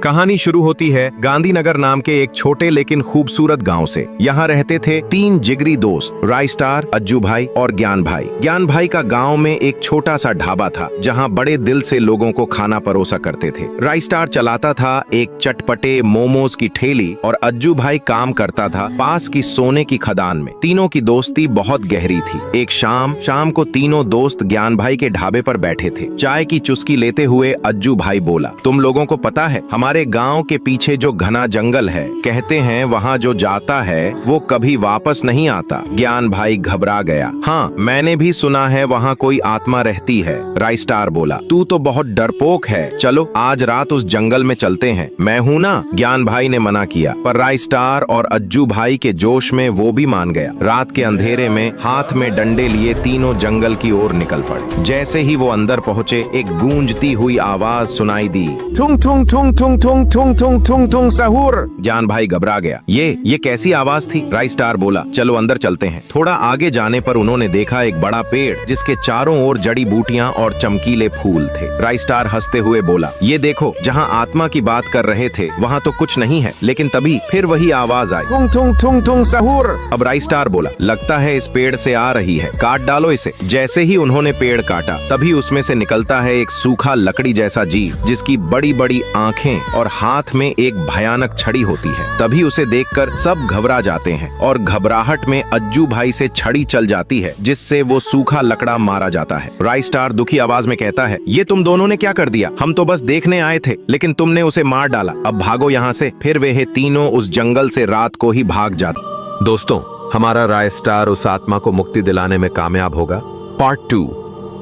कहानी शुरू होती है गांधीनगर नाम के एक छोटे लेकिन खूबसूरत गांव से। यहाँ रहते थे 3 जिगरी दोस्त, राय स्टार, अज्जू भाई और ज्ञान भाई। ज्ञान भाई का गांव में एक छोटा सा ढाबा था जहाँ बड़े दिल से लोगों को खाना परोसा करते थे। राय स्टार चलाता था एक चटपटे मोमोज की ठेली और अज्जू भाई काम करता था पास की सोने की खदान में। तीनों की दोस्ती बहुत गहरी थी। एक शाम को तीनों दोस्त ज्ञान भाई के ढाबे पर बैठे थे। चाय की चुस्की लेते हुए अज्जू भाई बोला, तुम लोगों को पता है हमारे गांव के पीछे जो घना जंगल है, कहते हैं वहाँ जो जाता है वो कभी वापस नहीं आता। ज्ञान भाई घबरा गया। हाँ, मैंने भी सुना है वहाँ कोई आत्मा रहती है। राय स्टार बोला, तू तो बहुत डरपोक है, चलो आज रात उस जंगल में चलते हैं। मैं हूँ ना। ज्ञान भाई ने मना किया, पर राय स्टार और अज्जू भाई के जोश में वो भी मान गया। रात के अंधेरे में हाथ में डंडे लिए तीनों जंगल की ओर निकल पड़े। जैसे ही वो अंदर पहुँचे एक गूंजती हुई आवाज सुनाई दी, ठुंग ठुंग ठुंग ठुंग ठुंग ठुंग ठुंग ठुंग ठुंग सहूर। ज्ञान भाई घबरा गया। ये कैसी आवाज थी? राय स्टार बोला, चलो अंदर चलते हैं। थोड़ा आगे जाने पर उन्होंने देखा एक बड़ा पेड़ जिसके चारों ओर जड़ी बूटियां और चमकीले फूल थे। राय स्टार हंसते हुए बोला, ये देखो, जहाँ आत्मा की बात कर रहे थे वहाँ तो कुछ नहीं है। लेकिन तभी फिर वही आवाज आई, ठुंग ठुंग ठुंग ठुंग सहूर। अब राय स्टार बोला, लगता है इस पेड़ से आ रही है, काट डालो इसे। जैसे ही उन्होंने पेड़ काटा तभी उसमें से निकलता है एक सूखा लकड़ी जैसा जीव जिसकी बड़ी बड़ी आंखें और हाथ में एक भयानक छड़ी होती है। तभी उसे देखकर सब घबरा जाते हैं और घबराहट में अज्जू भाई से छड़ी चल जाती है जिससे वो सूखा लकड़ा मारा जाता है। राय स्टार दुखी आवाज में कहता है, ये तुम दोनों ने क्या कर दिया? हम तो बस देखने आए थे, लेकिन तुमने उसे मार डाला। अब भागो यहाँ से। फिर वे तीनों उस जंगल से रात को ही भाग जाते। दोस्तों, हमारा राय स्टार उस आत्मा को मुक्ति दिलाने में कामयाब होगा? पार्ट 2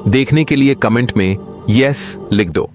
देखने के लिए कमेंट में यस लिख दो।